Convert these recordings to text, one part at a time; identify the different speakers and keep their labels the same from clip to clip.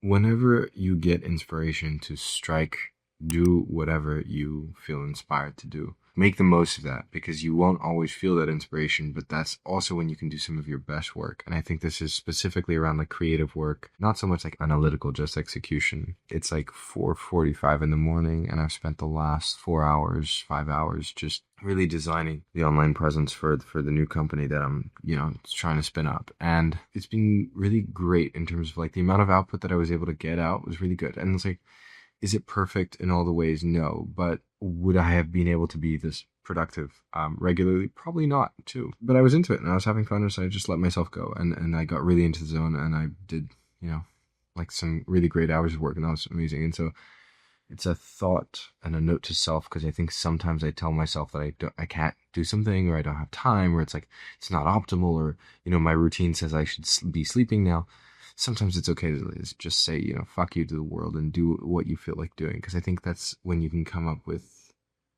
Speaker 1: Whenever you get inspiration to strike, do whatever you feel inspired to do. Make the most of that because you won't always feel that inspiration, but that's also when you can do some of your best work. And I think this is specifically around like creative work, not so much like analytical, just execution. It's like 4:45 in the morning, and I've spent the last 4 hours, 5 hours just really designing the online presence for the new company that I'm, trying to spin up. And it's been really great in terms of like the amount of output that I was able to get out was really good. And it's like, is it perfect in all the ways? No. But would I have been able to be this productive regularly? Probably not, too. But I was into it and I was having fun, so I just let myself go. And I got really into the zone, and I did, like some really great hours of work, and that was amazing. And so it's a thought and a note to self, because I think sometimes I tell myself that I can't do something, or I don't have time, or it's like it's not optimal, or my routine says I should be sleeping now. Sometimes it's okay to just say, fuck you to the world and do what you feel like doing. Because I think that's when you can come up with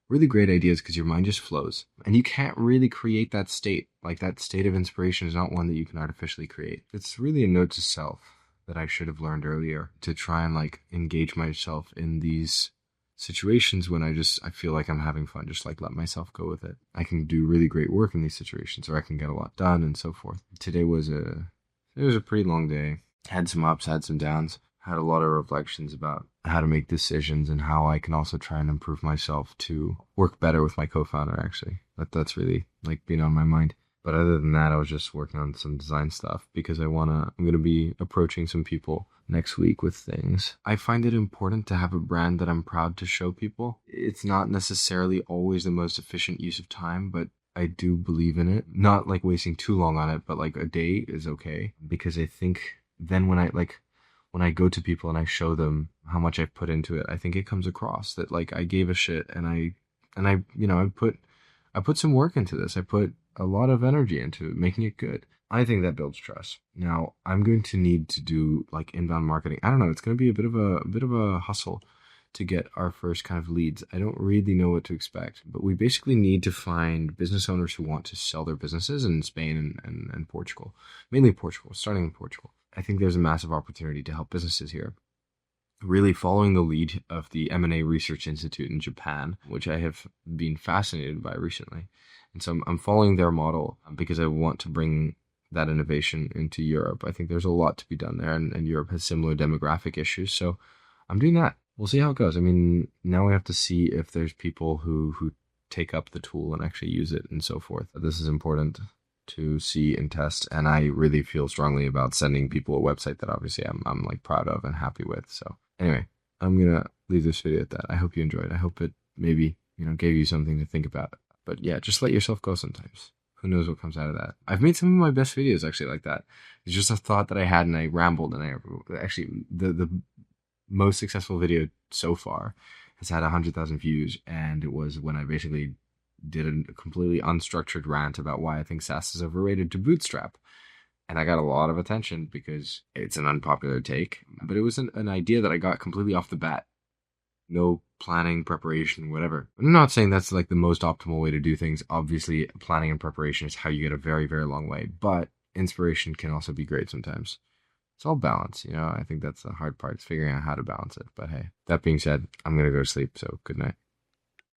Speaker 1: really great ideas, because your mind just flows. And you can't really create that state. Like, that state of inspiration is not one that you can artificially create. It's really a note to self that I should have learned earlier, to try and like engage myself in these situations when I feel like I'm having fun. Just like let myself go with it. I can do really great work in these situations, or I can get a lot done, and so forth. Today was a pretty long day. Had some ups, had some downs, had a lot of reflections about how to make decisions and how I can also try and improve myself to work better with my co-founder, actually. That's really like been on my mind. But other than that, I was just working on some design stuff because I'm going to be approaching some people next week with things. I find it important to have a brand that I'm proud to show people. It's not necessarily always the most efficient use of time, but I do believe in it. Not like wasting too long on it, but like a day is okay, because I think then when I go to people and I show them how much I've put into it, I think it comes across that like I gave a shit, and I put some work into this. I put a lot of energy into it, making it good. I think that builds trust. Now, I'm going to need to do like inbound marketing. I don't know, it's going to be a bit of a hustle to get our first kind of leads. I don't really know what to expect, but we basically need to find business owners who want to sell their businesses in Spain and Portugal, mainly Portugal, starting in Portugal. I think there's a massive opportunity to help businesses here. Really following the lead of the M&A Research Institute in Japan, which I have been fascinated by recently. And so I'm following their model because I want to bring that innovation into Europe. I think there's a lot to be done there, and Europe has similar demographic issues. So I'm doing that. We'll see how it goes. I mean, now we have to see if there's people who take up the tool and actually use it and so forth. This is important to see and test, and I really feel strongly about sending people a website that obviously I'm like proud of and happy with. So anyway, I'm gonna leave this video at that. I hope you enjoyed. I hope it maybe gave you something to think about. But yeah, just let yourself go sometimes. Who knows what comes out of that? I've made some of my best videos actually like that. It's just a thought that I had, and I rambled, and I actually the most successful video so far has had 100,000 views, and it was when I basically did a completely unstructured rant about why I think SaaS is overrated to Bootstrap. And I got a lot of attention because it's an unpopular take, but it was an idea that I got completely off the bat. No planning, preparation, whatever. I'm not saying that's like the most optimal way to do things. Obviously, planning and preparation is how you get a very, very long way, but inspiration can also be great sometimes. It's all balance, I think that's the hard part, is figuring out how to balance it. But hey, that being said, I'm going to go to sleep, so good night.